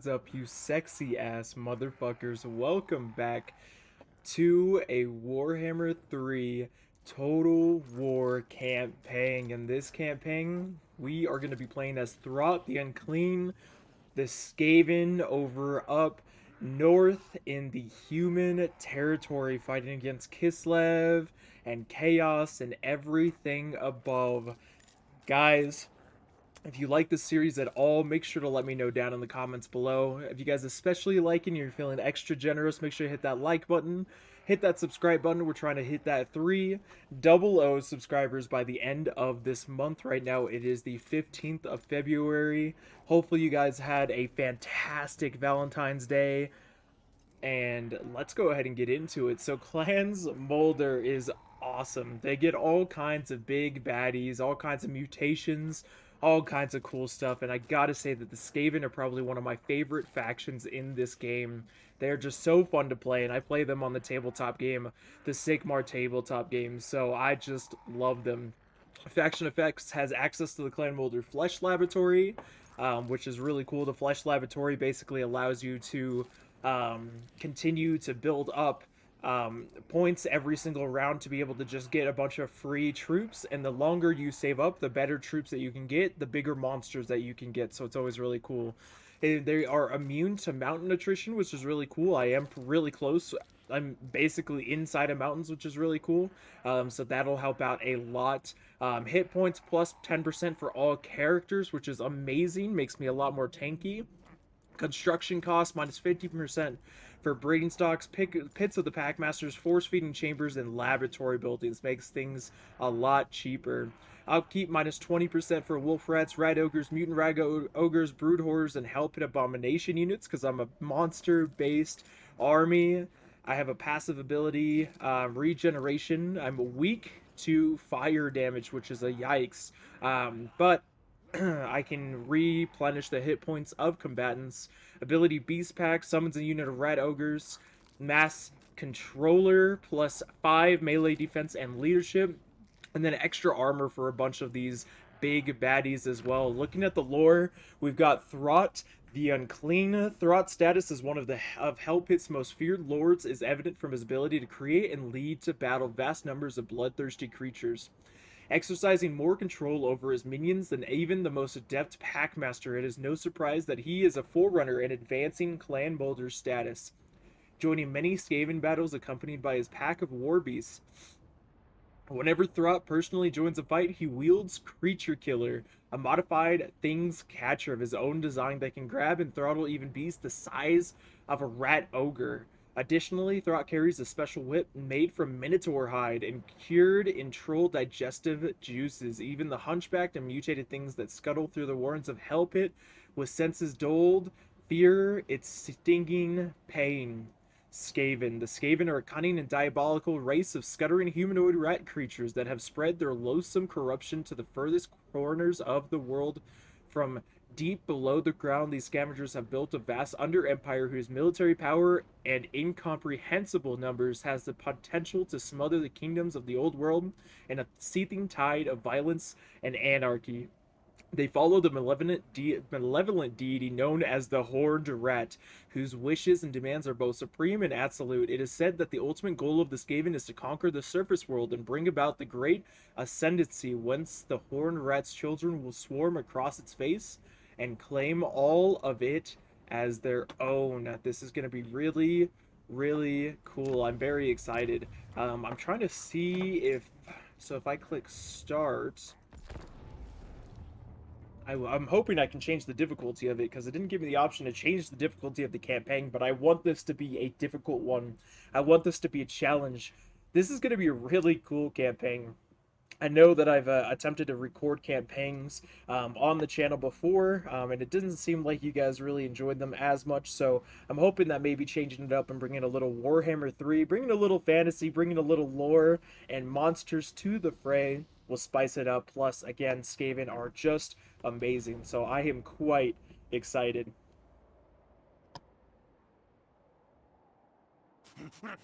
up, you sexy ass motherfuckers? Welcome back to a Warhammer 3 Total War campaign. In this campaign, we are going to be playing as Throt the Unclean, the Skaven over up north in the human territory, fighting against Kislev and Chaos and everything above. Guys, if you like this series at all, make sure to let me know down in the comments below. If you guys especially like it and you're feeling extra generous, make sure to hit that like button. Hit that subscribe button. We're trying to hit that 300 subscribers by the end of this month. Right now, it is the 15th of February. Hopefully, you guys had a fantastic Valentine's Day. And let's go ahead and get into it. So Clans Molder is awesome. They get all kinds of big baddies, all kinds of mutations, all kinds of cool stuff. And I gotta say that the Skaven are probably one of my favorite factions in this game. They're just so fun to play, and I play them on the tabletop game, the Sigmar tabletop game, so I just love them. Faction Effects has access to the Clan Molder Flesh Laboratory, which is really cool. The Flesh Laboratory basically allows you to continue to build up points every single round to be able to just get a bunch of free troops, and the longer you save up, the better troops that you can get, the bigger monsters that you can get, so it's always really cool. They are immune to mountain attrition, which is really cool. I am really close. I'm basically inside of mountains, which is really cool. So that'll help out a lot. Hit points plus 10% for all characters, which is amazing. Makes me a lot more tanky. Construction cost minus 50% for breeding stocks, pits of the packmasters, force feeding chambers, and laboratory buildings. Makes things a lot cheaper. Upkeep minus 20% for wolf rats, rat ogres, mutant rag ogres, brood horrors, and hell pit abomination units, because I'm a monster based army. I have a passive ability, regeneration. I'm weak to fire damage, which is a yikes. But I can replenish the hit points of combatants. Ability Beast Pack summons a unit of rat ogres. Mass Controller plus 5 melee defense and leadership. And then extra armor for a bunch of these big baddies as well. Looking at the lore, we've got Throt the Unclean. Throt's status as one of Hell Pit's most feared lords is evident from his ability to create and lead to battle vast numbers of bloodthirsty creatures. Exercising more control over his minions than even the most adept packmaster, it is no surprise that he is a forerunner in advancing Clan Molder's status, joining many Skaven battles accompanied by his pack of war beasts. Whenever Throt personally joins a fight, he wields Creature Killer, a modified things catcher of his own design that can grab and throttle even beasts the size of a rat ogre. Additionally, Throt carries a special whip made from minotaur hide and cured in troll digestive juices. Even the hunchbacked and mutated things that scuttle through the warrens of Hell Pit with senses dulled fear its stinging pain. Skaven. The Skaven are a cunning and diabolical race of scuttering humanoid rat creatures that have spread their loathsome corruption to the furthest corners of the world. From deep below the ground, these scavengers have built a vast under-empire whose military power and incomprehensible numbers has the potential to smother the kingdoms of the old world in a seething tide of violence and anarchy. They follow the malevolent deity known as the Horned Rat, whose wishes and demands are both supreme and absolute. It is said that the ultimate goal of the Skaven is to conquer the surface world and bring about the great ascendancy, whence the Horned Rat's children will swarm across its face and claim all of it as their own. This is going to be really, really cool. I'm very excited. I'm trying to see if... So if I click start... I'm hoping I can change the difficulty of it, because it didn't give me the option to change the difficulty of the campaign, but I want this to be a difficult one. I want this to be a challenge. This is going to be a really cool campaign. I know that I've attempted to record campaigns on the channel before, and it didn't seem like you guys really enjoyed them as much, so I'm hoping that maybe changing it up and bringing a little Warhammer 3, bringing a little fantasy, bringing a little lore and monsters to the fray will spice it up. Plus, again, Skaven are just amazing, so I am quite excited.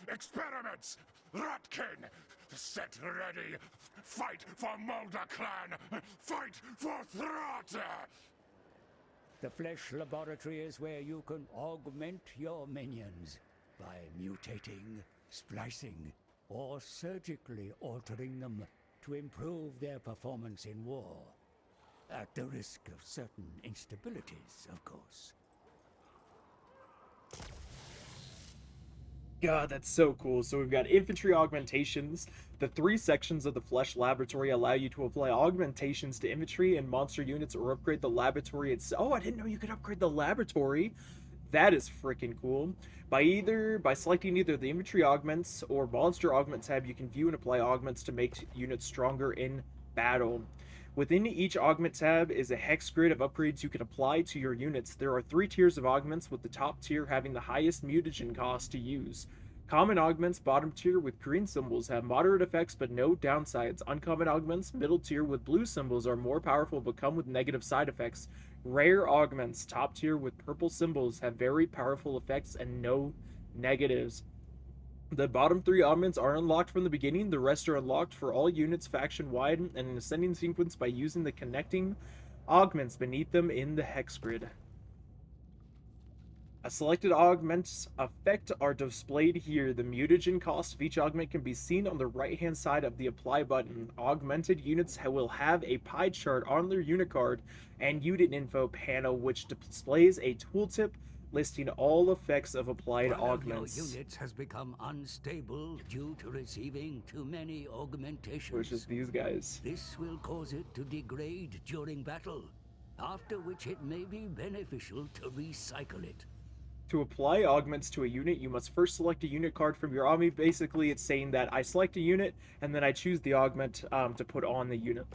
Experiments! Rotkin! Set ready! Fight for Molder Clan! Fight for Throt! The flesh laboratory is where you can augment your minions by mutating, splicing, or surgically altering them to improve their performance in war. At the risk of certain instabilities, of course. God, that's so cool. So we've got infantry augmentations. The 3 sections of the Flesh Laboratory allow you to apply augmentations to infantry and monster units or upgrade the laboratory itself. Oh, I didn't know you could upgrade the laboratory. That is freaking cool. By selecting either the infantry augments or monster augment tab, you can view and apply augments to make units stronger in battle. Within each augment tab is a hex grid of upgrades you can apply to your units. There are 3 tiers of augments, with the top tier having the highest mutagen cost to use. Common augments, bottom tier with green symbols, have moderate effects but no downsides. Uncommon augments, middle tier with blue symbols, are more powerful but come with negative side effects. Rare augments, top tier with purple symbols, have very powerful effects and no negatives. The bottom 3 augments are unlocked from the beginning. The rest are unlocked for all units faction-wide and in ascending sequence by using the connecting augments beneath them in the hex grid. A selected augment's effect are displayed here. The mutagen cost of each augment can be seen on the right-hand side of the apply button. Augmented units will have a pie chart on their unit card and unit info panel, which displays a tooltip listing all effects of applied augments. One of your units has become unstable due to receiving too many augmentations. Which is these guys. This will cause it to degrade during battle, after which it may be beneficial to recycle it. To apply augments to a unit, you must first select a unit card from your army. Basically, it's saying that I select a unit, and then I choose the augment to put on the unit.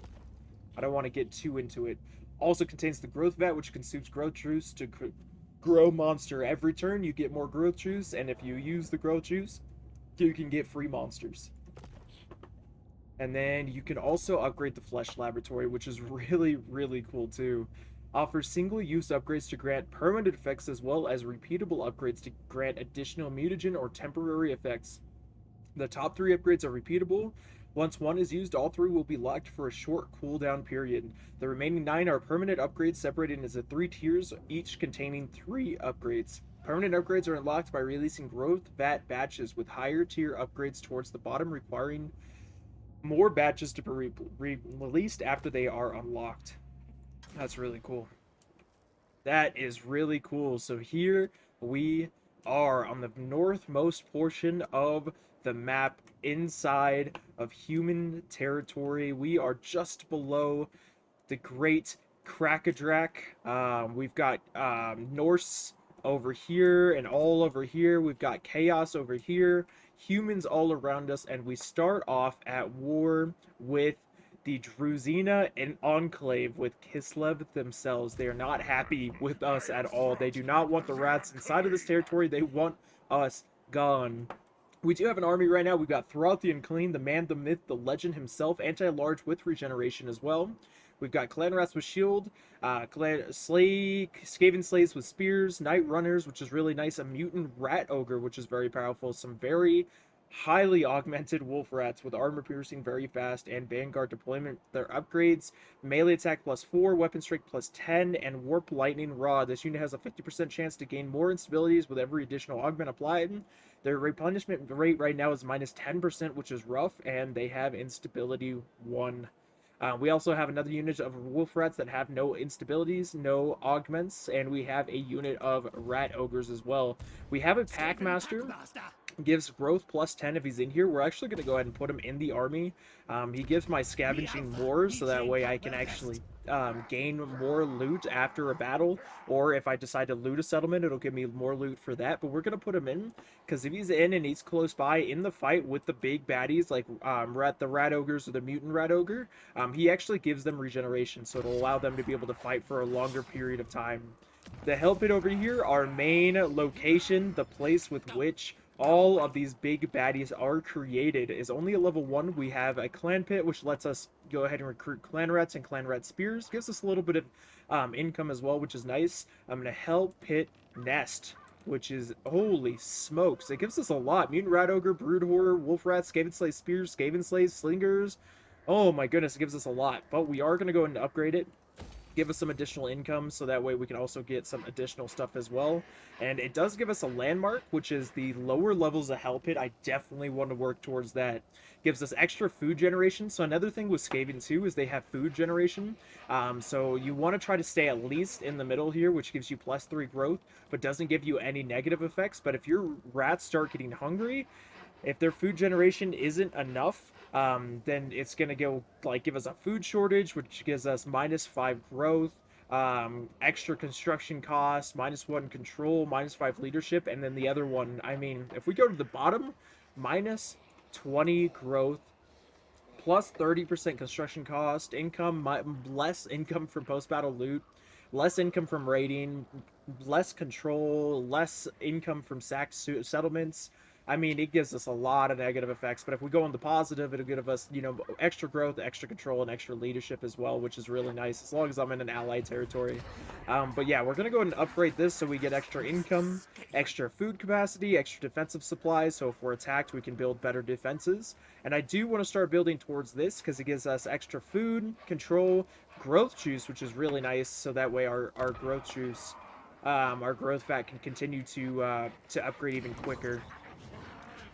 I don't want to get too into it. Also contains the growth vat, which consumes growth juice to grow monster. Every turn, you get more growth juice, and if you use the growth juice, you can get free monsters. And then you can also upgrade the Flesh Laboratory, which is really, really cool too. Offers single-use upgrades to grant permanent effects as well as repeatable upgrades to grant additional mutagen or temporary effects. The top 3 upgrades are repeatable. Once one is used, all 3 will be locked for a short cooldown period. The remaining 9 are permanent upgrades separated into 3 tiers, each containing 3 upgrades. Permanent upgrades are unlocked by releasing growth vat batches, with higher tier upgrades towards the bottom requiring more batches to be released after they are unlocked. That's really cool. That is really cool. So here we are on the northmost portion of the map inside of human territory. We are just below the Great Krakadrak. We've got Norse over here and all over here. We've got Chaos over here. Humans all around us. And we start off at war with the Druzina and Enclave with Kislev themselves. They are not happy with us at all. They do not want the rats inside of this territory. They want us gone. We do have an army right now. We've got Throt the Unclean, the man, the myth, the legend himself, anti-large with regeneration as well. We've got Clan Rats with shield, Skaven Slaves with spears, Night Runners, which is really nice, a mutant rat ogre, which is very powerful, some very highly augmented wolf rats with armor piercing very fast and vanguard deployment. Their upgrades: melee attack +4, weapon strength +10, and warp lightning rod. This unit has a 50% chance to gain more instabilities with every additional augment applied. Their replenishment rate right now is -10%, which is rough, and they have instability 1. We also have another unit of wolf rats that have no instabilities, no augments, and we have a unit of rat ogres as well. We have a Packmaster. Gives growth +10 if he's in here. We're actually going to go ahead and put him in the army. He gives my scavenging more, so that way I can actually gain more loot after a battle, or if I decide to loot a settlement, it'll give me more loot for that. But we're going to put him in, because if he's in and he's close by in the fight with the big baddies, like the rat ogres or the mutant rat ogre, he actually gives them regeneration, so it'll allow them to be able to fight for a longer period of time. The hell pit over here, our main location, the place with which all of these big baddies are created, is only a level 1. We have a clan pit, which lets us go ahead and recruit clan rats and clan rat spears. Gives us a little bit of income as well, which is nice. I'm going to hell pit nest, which is, holy smokes, it gives us a lot. Mutant rat ogre, brood horror, wolf rats, Skaven slay spears, Skaven slays, slingers. Oh my goodness, it gives us a lot. But we are going to go ahead and upgrade it. give us some additional income, so that way we can also get some additional stuff as well. And it does give us a landmark, which is the lower levels of Hell Pit. I definitely want to work towards that. Gives us extra food generation. So another thing with Skaven too is they have food generation. So you want to try to stay at least in the middle here, which gives you +3 growth, but doesn't give you any negative effects. But if your rats start getting hungry, if their food generation isn't enough, then it's gonna go like give us a food shortage, which gives us -5 growth, extra construction costs, -1 control, -5 leadership, and then the other one, I mean, if we go to the bottom, -20 growth, +30% construction cost, income, less income from post-battle loot, less income from raiding, less control, less income from sacked settlements. I mean, it gives us a lot of negative effects, but if we go on the positive, it'll give us, you know, extra growth, extra control, and extra leadership as well, which is really nice, as long as I'm in an allied territory. But yeah, we're going to go ahead and upgrade this so we get extra income, extra food capacity, extra defensive supplies, so if we're attacked, we can build better defenses. And I do want to start building towards this, because it gives us extra food, control, growth juice, which is really nice, so that way our growth juice, our growth fat can continue to upgrade even quicker.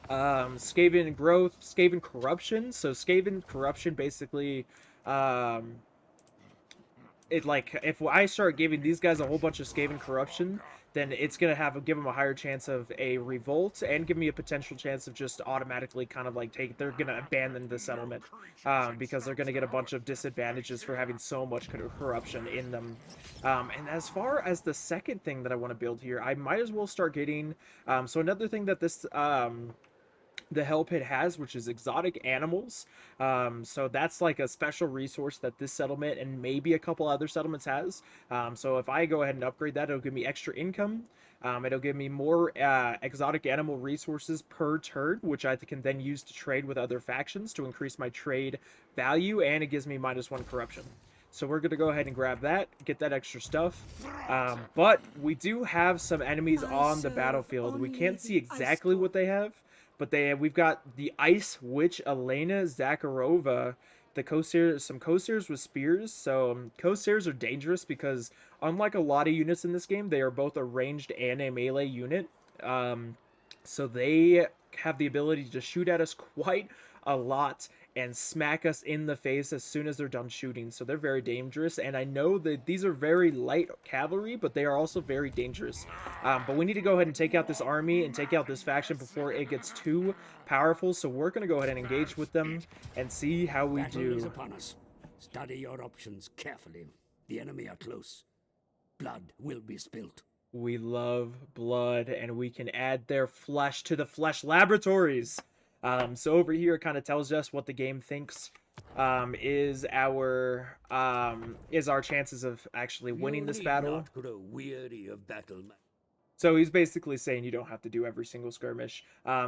Skaven growth, Skaven corruption. So Skaven corruption basically, it like if I start giving these guys a whole bunch of Skaven corruption, then it's gonna give them a higher chance of a revolt and give me a potential chance of just automatically kind of like they're gonna abandon the settlement, because they're gonna get a bunch of disadvantages for having so much corruption in them. And as far as the second thing that I want to build here, I might as well start getting. So another thing that this the Hell Pit has, which is exotic animals. So that's like a special resource that this settlement and maybe a couple other settlements has. So if I go ahead and upgrade that, it'll give me extra income. It'll give me more exotic animal resources per turn, which I can then use to trade with other factions to increase my trade value, and it gives me -1 corruption. So we're going to go ahead and grab that, get that extra stuff. But we do have some enemies on the battlefield. We can't see exactly what they have, but we've got the Ice Witch Elena Zakharova, the Corsairs, some Corsairs with spears. So Corsairs are dangerous because unlike a lot of units in this game, they are both a ranged and a melee unit. So they have the ability to shoot at us quite a lot and smack us in the face as soon as they're done shooting. So they're very dangerous, and I know that these are very light cavalry, but they are also very dangerous. But we need to go ahead and take out this army and take out this faction before it gets too powerful. So we're going to go ahead and engage with them and see how we Battle is do. upon us. Study your options carefully. The enemy are close. Blood will be spilt. We love blood, and we can add their flesh to the flesh laboratories. So over here, it kind of tells us what the game thinks is our chances of actually winning this battle. Not grow weary of battle. So he's basically saying you don't have to do every single skirmish.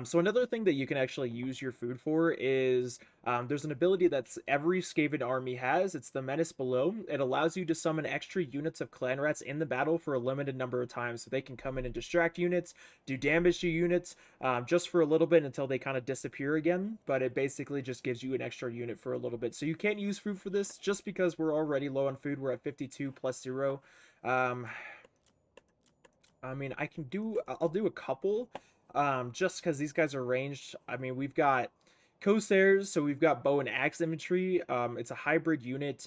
So another thing that you can actually use your food for is there's an ability that's every Skaven army has. It's the Menace Below. It allows you to summon extra units of clan rats in the battle for a limited number of times. So they can come in and distract units, do damage to units just for a little bit until they kind of disappear again. But it basically just gives you an extra unit for a little bit. So you can't use food for this just because we're already low on food. We're at 52 plus 0. I mean, I'll do a couple, just because these guys are ranged. I mean, we've got Corsairs, so we've got bow and axe infantry. It's a hybrid unit.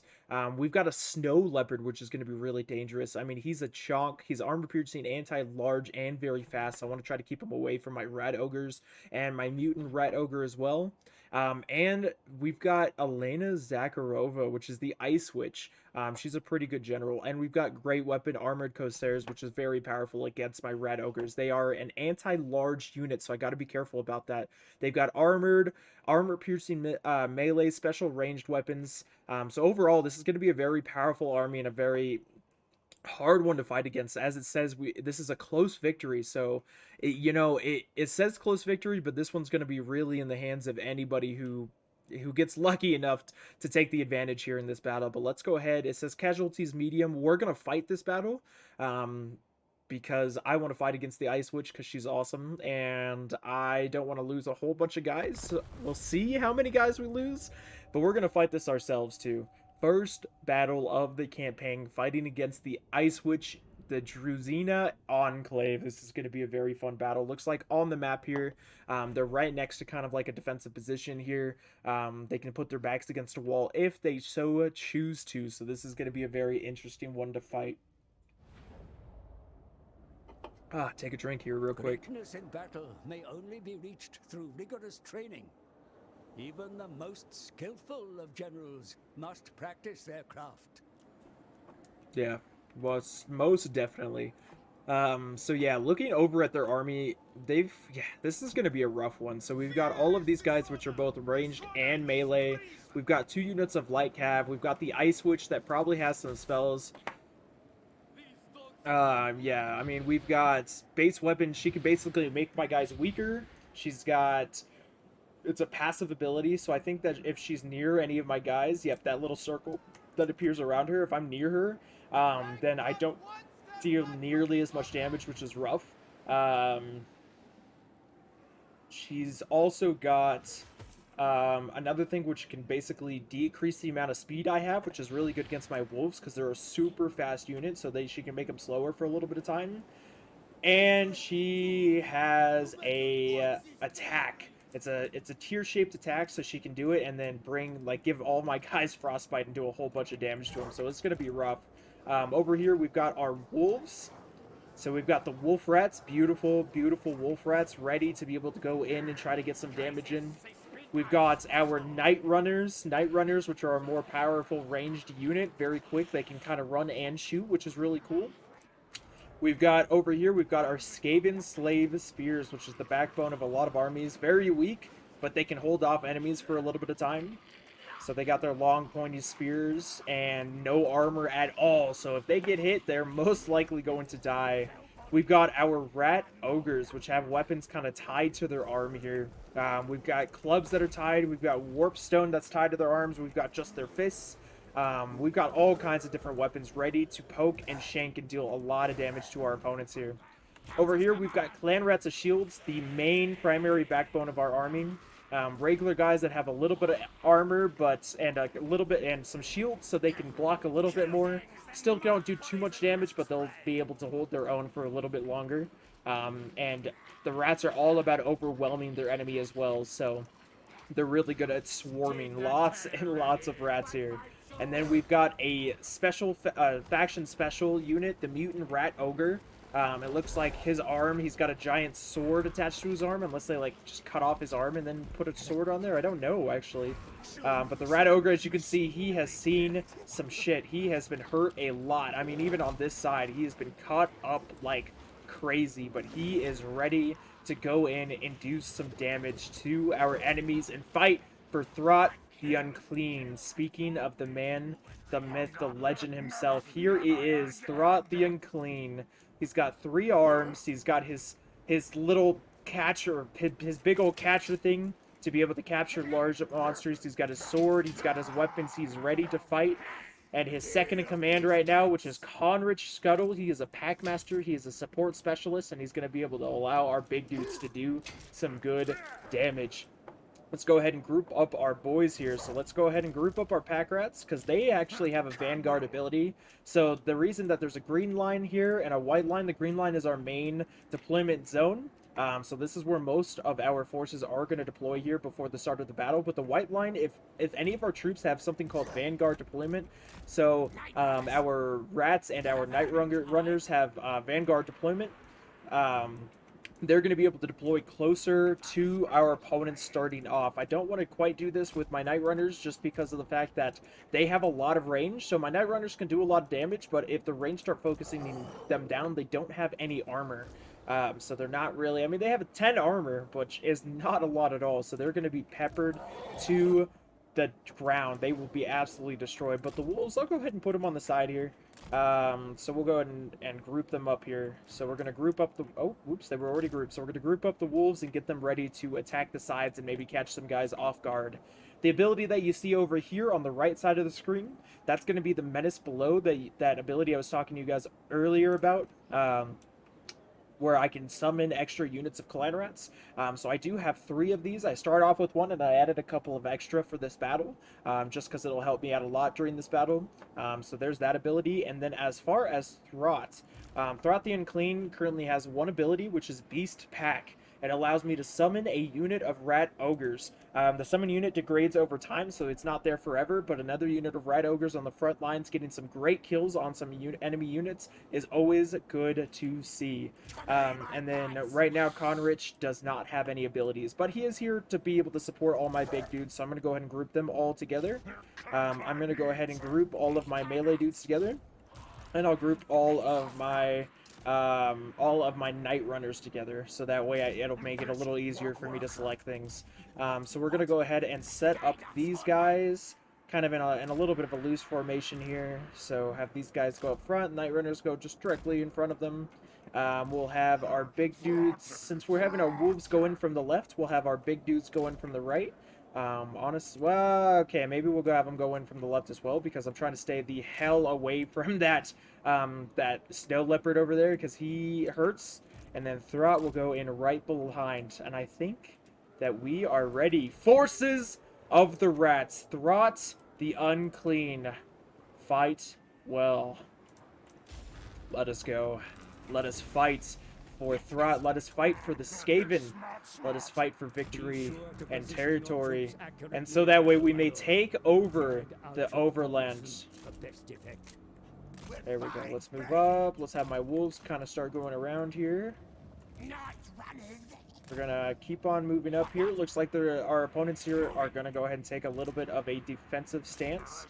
We've got a snow leopard, which is going to be really dangerous. I mean, he's a chonk. He's armor piercing, anti-large, and very fast. So I want to try to keep him away from my rat ogres and my mutant rat ogre as well. And we've got Elena Zakharova, which is the Ice Witch. She's a pretty good general. And we've got Great Weapon Armored Corsairs, which is very powerful against my rat ogres. They are an anti-large unit, so I got to be careful about that. They've got armor piercing melee, special ranged weapons. So overall, this is going to be a very powerful army and a very hard one to fight against. As it says, this is a close victory, so it says close victory, but this one's going to be really in the hands of anybody who gets lucky enough to take the advantage here in this battle. But let's go ahead. It says casualties medium. We're going to fight this battle because I want to fight against the Ice Witch because she's awesome, and I don't want to lose a whole bunch of guys. So we'll see how many guys we lose, but we're going to fight this ourselves too. first battle of the campaign, fighting against the Ice Witch, the Druzina Enclave. This is going to be a very fun battle. Looks like on the map here, they're right next to kind of like a defensive position here. They can put their backs against a wall if they so choose to. So this is going to be a very interesting one to fight. Take a drink here real quick. Greatness in battle may only be reached through rigorous training. Even the most skillful of generals must practice their craft. Yeah, well, most definitely. So yeah, looking over at their army, this is going to be a rough one. So we've got all of these guys, which are both ranged and melee. We've got 2 units of light cav. We've got the Ice Witch that probably has some spells. Yeah, I mean, we've got base weapons. She can basically make my guys weaker. She's got, it's a passive ability, so I think that if she's near any of my guys, yep, that little circle that appears around her, if I'm near her, then I don't deal nearly as much damage, which is rough. She's also got another thing which can basically decrease the amount of speed I have, which is really good against my wolves because they're a super fast unit, so she can make them slower for a little bit of time. And she has a attack. It's a tier-shaped attack, so she can do it and then give all my guys frostbite and do a whole bunch of damage to them. So it's gonna be rough. Over here we've got our wolves. So we've got the wolf rats, beautiful, beautiful wolf rats, ready to be able to go in and try to get some damage in. We've got our Night Runners, which are a more powerful ranged unit, very quick. They can kind of run and shoot, which is really cool. We've got over here, we've got our Skaven Slave Spears, which is the backbone of a lot of armies. Very weak, but they can hold off enemies for a little bit of time. So they got their long pointy spears and no armor at all. So if they get hit, they're most likely going to die. We've got our Rat Ogres, which have weapons kind of tied to their arm here. We've got clubs that are tied. We've got Warpstone that's tied to their arms. We've got just their fists. We've got all kinds of different weapons ready to poke and shank and deal a lot of damage to our opponents here. Over here, we've got Clan Rats of Shields, the main primary backbone of our army. Regular guys that have a little bit of armor, and some shields, so they can block a little bit more. Still don't do too much damage, but they'll be able to hold their own for a little bit longer. And the rats are all about overwhelming their enemy as well, so they're really good at swarming. Lots and lots of rats here. And then we've got a special faction special unit, the Mutant Rat Ogre. It looks like his arm, he's got a giant sword attached to his arm, unless they just cut off his arm and then put a sword on there. I don't know, actually. But the Rat Ogre, as you can see, he has seen some shit. He has been hurt a lot. I mean, even on this side, he has been cut up like crazy, but he is ready to go in and do some damage to our enemies and fight for Throt the Unclean. Speaking of the man, the myth, the legend himself, here he is, Throt the Unclean. He's got 3 arms. He's got his little catcher, his big old catcher thing to be able to capture large monsters. He's got his sword. He's got his weapons. He's ready to fight. And his second in command right now, which is Conrich Scuttle. He is a packmaster. He is a support specialist, and he's going to be able to allow our big dudes to do some good damage. Let's go ahead and group up our boys here. So let's go ahead and group up our pack rats, because they actually have a vanguard ability. So the reason that there's a green line here and a white line, the green line is our main deployment zone. So this is where most of our forces are going to deploy here before the start of the battle. But the white line, if any of our troops have something called vanguard deployment, so our rats and our night runners have vanguard deployment, they're going to be able to deploy closer to our opponents starting off. I don't want to quite do this with my Night Runners just because of the fact that they have a lot of range. So my Night Runners can do a lot of damage, but if the range start focusing them down, they don't have any armor. So they're not really... I mean, they have 10 armor, which is not a lot at all. So they're going to be peppered to the ground. They will be absolutely destroyed. But the wolves, I'll go ahead and put them on the side here. So we'll go ahead and group them up here. So we're going to group up the... Oh, whoops, they were already grouped. So we're going to group up the wolves and get them ready to attack the sides and maybe catch some guys off guard. The ability that you see over here on the right side of the screen, that's going to be the Menace Below, that ability I was talking to you guys earlier about. where I can summon extra units of clan rats. So I do have 3 of these. I start off with 1 and I added a couple of extra for this battle, just because it'll help me out a lot during this battle. So there's that ability. And then as far as Throt, Throt the Unclean currently has 1 ability, which is Beast Pack. It allows me to summon a unit of rat ogres. The summon unit degrades over time, so it's not there forever, but another unit of rat ogres on the front lines getting some great kills on some enemy units is always good to see. And then right now, Conrich does not have any abilities, but he is here to be able to support all my big dudes, so I'm going to go ahead and group them all together. I'm going to go ahead and group all of my melee dudes together, and I'll group all of my night runners together, so that way it'll make it a little easier for me to select things. So we're gonna go ahead and set up these guys kind of in a little bit of a loose formation here. So have these guys go up front, night runners go just directly in front of them. We'll have our big dudes, since we're having our wolves go in from the left, we'll have our big dudes go in from the right. Well, okay, maybe we'll have them go in from the left as well, because I'm trying to stay the hell away from that snow leopard over there, because he hurts. And then Throt will go in right behind, and I think that we are ready. Forces of the rats, Throt the Unclean, fight well. Let us go. Let us fight for Throt. Let us fight for the Skaven. Let us fight for victory and territory, and so that way we may take over the Overland. There we go. Let's move up. Let's have my wolves kind of start going around here. We're gonna keep on moving up here. Looks like our opponents here are gonna go ahead and take a little bit of a defensive stance.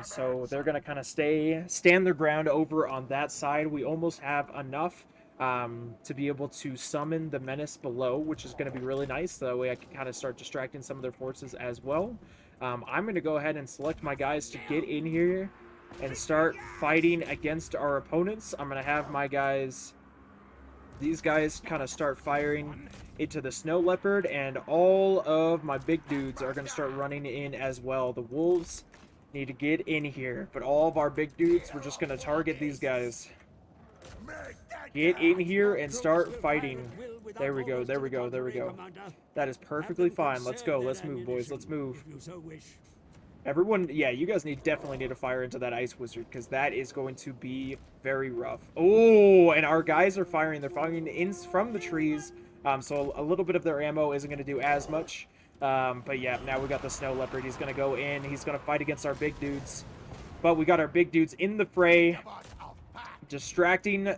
So they're gonna kind of stand their ground over on that side. We almost have enough to be able to summon the menace below, which is going to be really nice. That way I can kind of start distracting some of their forces as well. I'm going to go ahead and select my guys to get in here and start fighting against our opponents. I'm going to have my guys, these guys, kind of start firing into the snow leopard, and all of my big dudes are going to start running in as well. The wolves need to get in here, but all of our big dudes, we're just going to target these guys. Get in here and start fighting. There we go, there we go, there we go. That is perfectly fine. Let's go. Let's move, boys. Let's move. Everyone, yeah, you guys definitely need to fire into that ice wizard, because that is going to be very rough. Oh, and our guys are firing. They're firing in from the trees, so a little bit of their ammo isn't going to do as much. But yeah, now we got the snow leopard. He's going to go in. He's going to fight against our big dudes. But we got our big dudes in the fray, distracting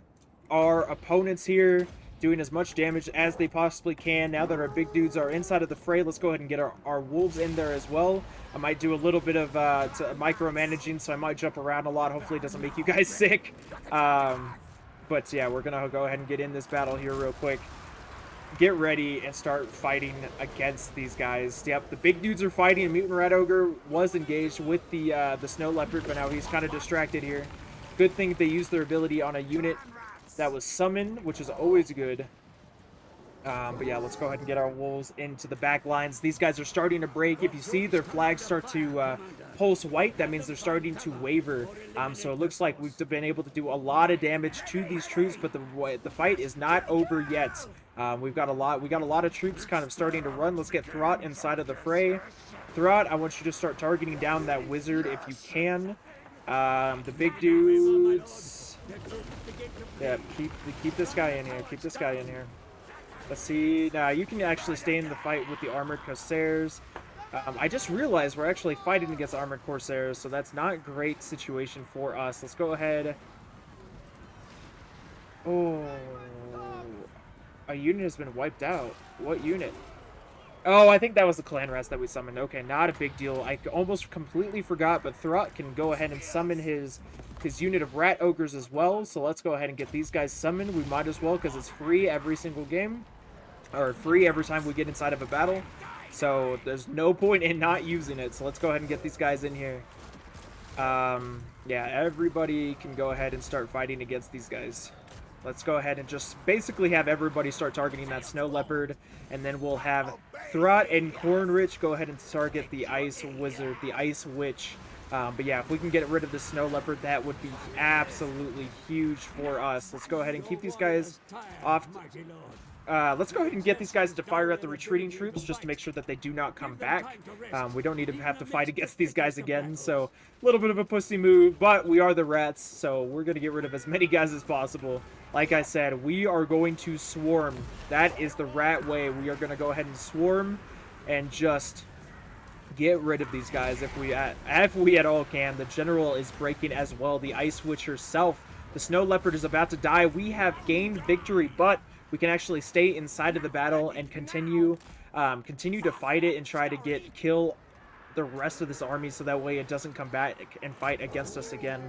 our opponents here, doing as much damage as they possibly can. Now that our big dudes are inside of the fray, let's go ahead and get our wolves in there as well. I might do a little bit of micromanaging, so I might jump around a lot. Hopefully it doesn't make you guys sick. But yeah, we're going to go ahead and get in this battle here real quick. Get ready and start fighting against these guys. Yep, the big dudes are fighting. Mutant Rat Ogre was engaged with the Snow Leopard, but now he's kind of distracted here. Good thing they used their ability on a unit that was summoned, which is always good. But yeah, let's go ahead and get our wolves into the back lines. These guys are starting to break. If you see their flags start to pulse white, that means they're starting to waver. So it looks like we've been able to do a lot of damage to these troops, but the fight is not over yet. We got a lot of troops kind of starting to run. Let's get Throt inside of the fray. Throt, I want you to start targeting down that wizard if you can. The big dudes. Yeah, keep this guy in here. Keep this guy in here. Let's see. Now you can actually stay in the fight with the armored corsairs. I just realized we're actually fighting against armored corsairs, so that's not a great situation for us. Let's go ahead. Oh, a unit has been wiped out. What unit? Oh, I think that was the clan rats that we summoned. Okay, not a big deal. I almost completely forgot, but Throt can go ahead and summon his unit of rat ogres as well. So let's go ahead and get these guys summoned. We might as well, because it's free every single game, or free every time we get inside of a battle. So there's no point in not using it. So let's go ahead and get these guys in here. Yeah, everybody can go ahead and start fighting against these guys. Let's go ahead and just basically have everybody start targeting that snow leopard, and then we'll have Throt and Cornrich go ahead and target the ice wizard, the ice witch. But yeah, if we can get rid of the snow leopard, that would be absolutely huge for us. Let's go ahead and keep these guys off. Let's go ahead and get these guys to fire at the retreating troops just to make sure that they do not come back. We don't need to have to fight against these guys again, so a little bit of a pussy move, but we are the rats, so we're going to get rid of as many guys as possible. Like I said, we are going to swarm. That is the rat way. We are going to go ahead and swarm and just get rid of these guys if we at all can. The general is breaking as well. The Ice Witch herself. The Snow Leopard is about to die. We have gained victory, but we can actually stay inside of the battle and continue to fight it and try to kill the rest of this army so that way it doesn't come back and fight against us again.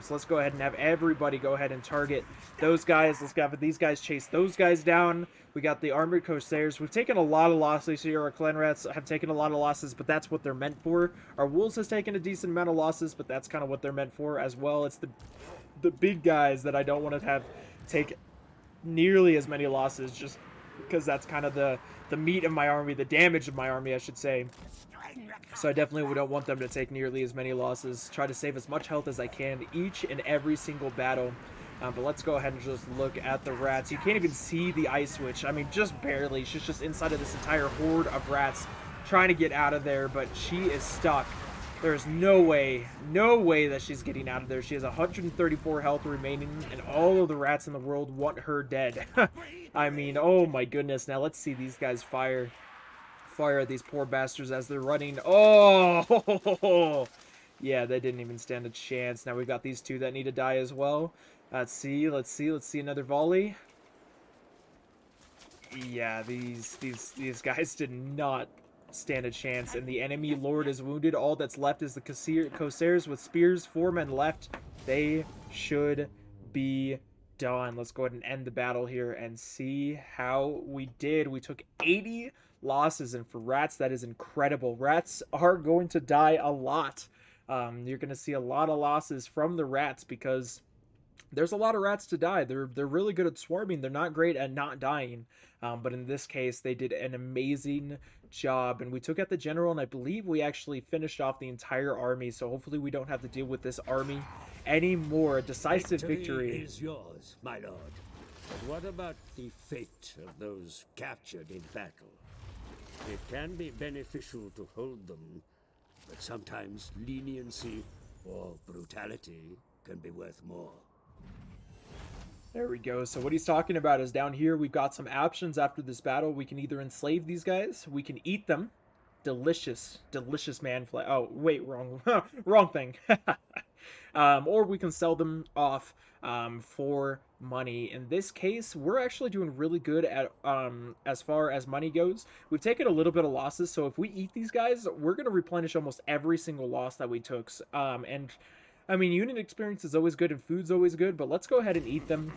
So let's go ahead and have everybody go ahead and target those guys. Let's have these guys chase those guys down. We got the Armored Corsairs. We've taken a lot of losses here. Our clan rats have taken a lot of losses, but that's what they're meant for. Our wolves has taken a decent amount of losses, but that's kind of what they're meant for as well. It's the big guys that I don't want to have take nearly as many losses, just because that's kind of the meat of my army, the damage of my army, I should say. So I definitely don't want them to take nearly as many losses. Try to save as much health as I can each and every single battle. But let's go ahead and just look at the rats. You can't even see the Ice Witch. I mean, just barely. She's just inside of this entire horde of rats trying to get out of there, but she is stuck. There's no way that she's getting out of there. She has 134 health remaining, and all of the rats in the world want her dead. I mean, oh my goodness. Now let's see these guys fire at these poor bastards as they're running. Oh, yeah, they didn't even stand a chance. Now we've got these two that need to die as well. Let's see another volley. Yeah, these guys did not stand a chance, and the enemy lord is wounded. All that's left is the Corsairs with spears. 4 men left. They should be done. Let's go ahead and end the battle here and see how we did. We took 80 losses, and for rats, that is incredible. Rats are going to die a lot. You're going to see a lot of losses from the rats because there's a lot of rats to die. They're really good at swarming. They're not great at not dying. But in this case, they did an amazing job. And we took out the general, and I believe we actually finished off the entire army. So hopefully we don't have to deal with this army anymore. A decisive victory is yours, my lord. But what about the fate of those captured in battle? It can be beneficial to hold them, but sometimes leniency or brutality can be worth more. There we go. So what he's talking about is down here, we've got some options after this battle. We can either enslave these guys, we can eat them. Delicious man flesh. Oh, wait, wrong thing. Or we can sell them off for money. In this case, we're actually doing really good at as far as money goes. We've taken a little bit of losses, so if we eat these guys, we're going to replenish almost every single loss that we took. And I mean, unit experience is always good and food's always good, but let's go ahead and eat them,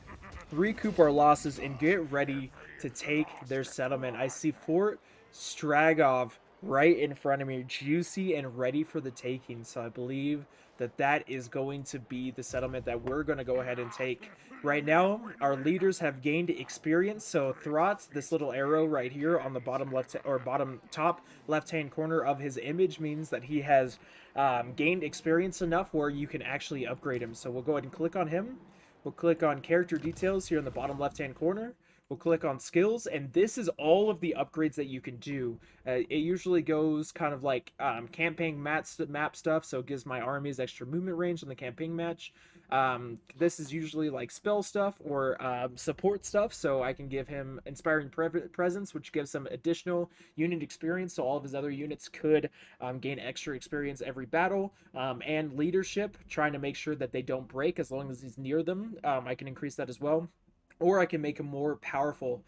recoup our losses, and get ready to take their settlement. I see Fort Stragov right in front of me, juicy and ready for the taking. So I believe that is going to be the settlement that we're going to go ahead and take. Right now, our leaders have gained experience. So Throt, this little arrow right here on the bottom top left-hand corner of his image means that he has gained experience enough where you can actually upgrade him. So we'll go ahead and click on him. We'll click on character details here in the bottom left-hand corner. We'll click on skills, and this is all of the upgrades that you can do. It usually goes kind of like campaign map stuff, so it gives my armies extra movement range on the campaign match. This is usually like spell stuff or support stuff, so I can give him Inspiring Presence, which gives him additional unit experience, so all of his other units could gain extra experience every battle. And leadership, trying to make sure that they don't break as long as he's near them. I can increase that as well. Or I can make him more powerful.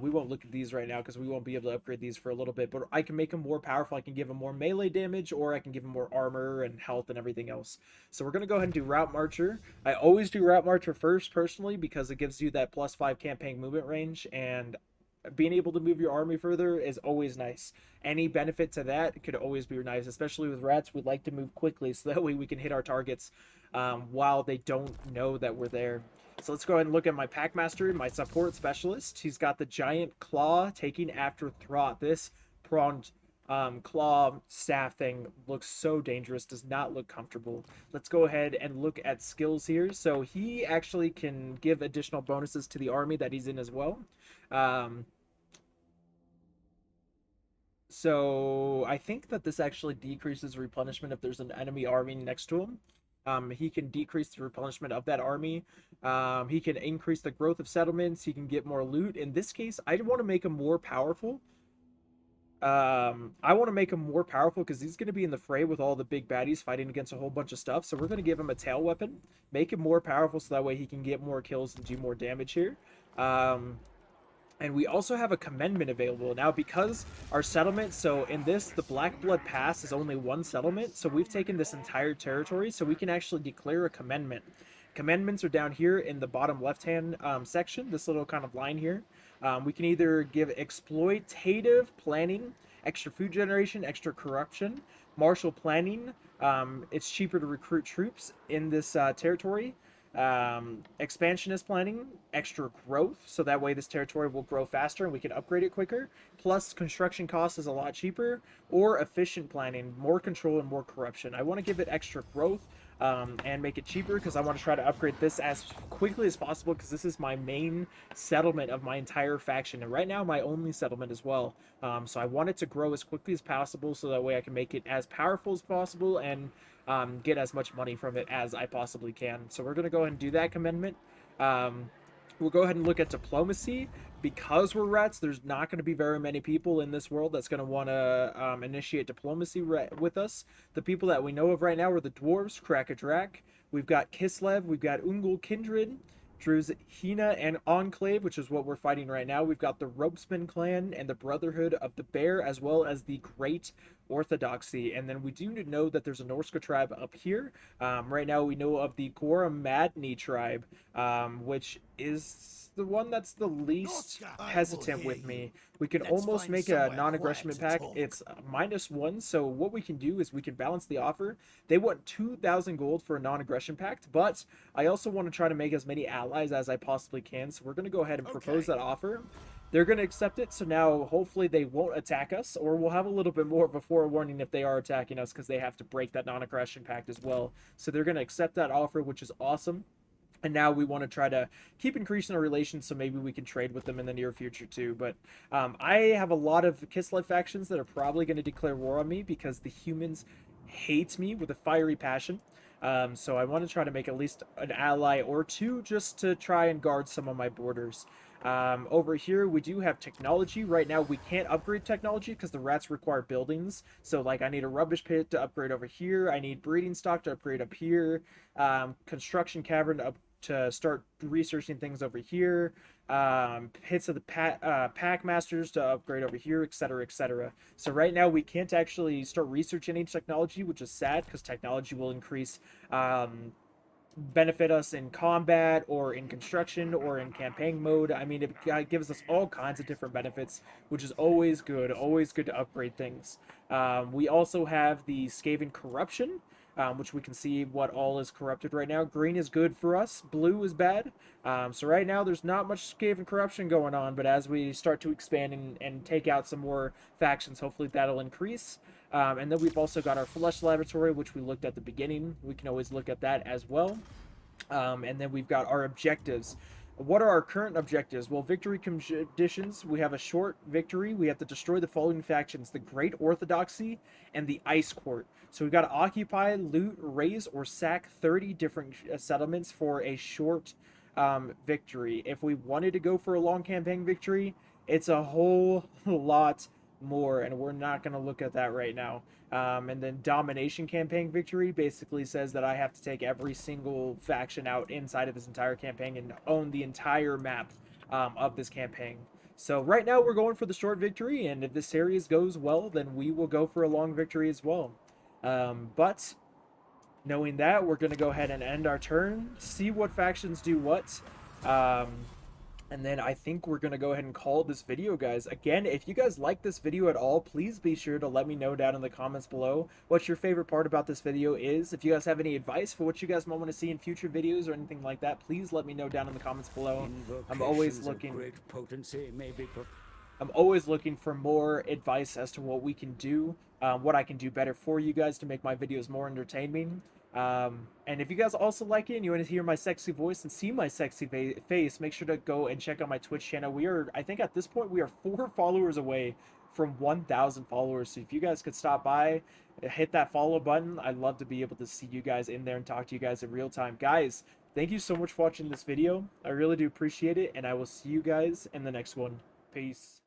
We won't look at these right now because we won't be able to upgrade these for a little bit. But I can make him more powerful. I can give him more melee damage, or I can give him more armor and health and everything else. So we're going to go ahead and do Route Marcher. I always do Route Marcher first, personally, because it gives you that +5 campaign movement range. And being able to move your army further is always nice. Any benefit to that could always be nice, especially with rats. We'd like to move quickly so that way we can hit our targets while they don't know that we're there. So let's go ahead and look at my Packmaster, my support specialist. He's got the giant claw taking after Throt. This pronged claw staff thing looks so dangerous, does not look comfortable. Let's go ahead and look at skills here. So he actually can give additional bonuses to the army that he's in as well. So I think that this actually decreases replenishment if there's an enemy army next to him. He can decrease the replenishment of that army. He can increase the growth of settlements. He can get more loot. In this case, I want to make him more powerful. I want to make him more powerful because he's going to be in the fray with all the big baddies fighting against a whole bunch of stuff. So we're going to give him a tail weapon, make him more powerful so that way he can get more kills and do more damage here. And we also have a commendment available now because our settlement, so in this, the Black Blood Pass is only one settlement, so we've taken this entire territory, so we can actually declare a commendment. Commendments are down here in the bottom left-hand section, this little kind of line here. We can either give exploitative planning, extra food generation, extra corruption, martial planning. It's cheaper to recruit troops in this territory. Expansionist planning, extra growth, so that way this territory will grow faster and we can upgrade it quicker. Plus, construction cost is a lot cheaper. Or efficient planning, more control and more corruption. I want to give it extra growth and make it cheaper because I want to try to upgrade this as quickly as possible because this is my main settlement of my entire faction and right now my only settlement as well. So I want it to grow as quickly as possible so that way I can make it as powerful as possible and get as much money from it as I possibly can. So we're going to go ahead and do that commendment. We'll go ahead and look at diplomacy. Because we're rats, there's not going to be very many people in this world that's going to want to initiate diplomacy with us. The people that we know of right now are the dwarves, Krakadrak. We've got Kislev, we've got Ungol Kindred, Druz Hina, and Enclave, which is what we're fighting right now. We've got the Ropesman clan and the Brotherhood of the Bear, as well as the Great Orthodoxy. And then we do know that there's a Norska tribe up here. Right now we know of the Goramadni tribe, which is the one that's the least hesitant with me. We can almost make a non-aggression pact. It's -1, so what we can do is we can balance the offer. They want 2,000 gold for a non-aggression pact, but I also want to try to make as many allies as I possibly can, so we're going to go ahead and propose that offer. They're going to accept it, so now hopefully they won't attack us, or we'll have a little bit more of a forewarning if they are attacking us because they have to break that non-aggression pact as well. So they're going to accept that offer, which is awesome. And now we want to try to keep increasing our relations so maybe we can trade with them in the near future too. But I have a lot of Kislev factions that are probably going to declare war on me because the humans hate me with a fiery passion. So I want to try to make at least an ally or two just to try and guard some of my borders. Over here we do have technology. Right now we can't upgrade technology because the rats require buildings, so like I need a rubbish pit to upgrade over here, I need breeding stock to upgrade up here, construction cavern to start researching things over here, pits of the pack masters to upgrade over here, etc, etc. So right now we can't actually start researching any technology, which is sad because technology will increase benefit us in combat or in construction or in campaign mode. I mean, it gives us all kinds of different benefits, which is always good to upgrade things. We also have the Skaven corruption, which we can see what all is corrupted right now. Green is good for us, blue is bad. So right now there's not much Skaven corruption going on, but as we start to expand and take out some more factions, hopefully that'll increase. And then we've also got our Flesh Laboratory, which we looked at the beginning. We can always look at that as well. And then we've got our objectives. What are our current objectives? Well, victory conditions. We have a short victory. We have to destroy the following factions: the Great Orthodoxy and the Ice Court. So we've got to occupy, loot, raise, or sack 30 different settlements for a short victory. If we wanted to go for a long campaign victory, it's a whole lot more, and we're not going to look at that right now. And then domination campaign victory basically says that I have to take every single faction out inside of this entire campaign and own the entire map of this campaign. So right now we're going for the short victory, and if this series goes well, then we will go for a long victory as well. But knowing that, we're going to go ahead and end our turn, see what factions do what. And then I think we're going to go ahead and call this video, guys. Again, if you guys like this video at all, please be sure to let me know down in the comments below what your favorite part about this video is. If you guys have any advice for what you guys might want to see in future videos or anything like that, please let me know down in the comments below. I'm always looking. Great potency may be I'm always looking for more advice as to what we can do, what I can do better for you guys to make my videos more entertaining. And if you guys also like it and you want to hear my sexy voice and see my sexy face, make sure to go and check out my Twitch channel. We are, I think at this point, we are 4 followers away from 1,000 followers. So if you guys could stop by, hit that follow button, I'd love to be able to see you guys in there and talk to you guys in real time. Guys, thank you so much for watching this video. I really do appreciate it, and I will see you guys in the next one. Peace.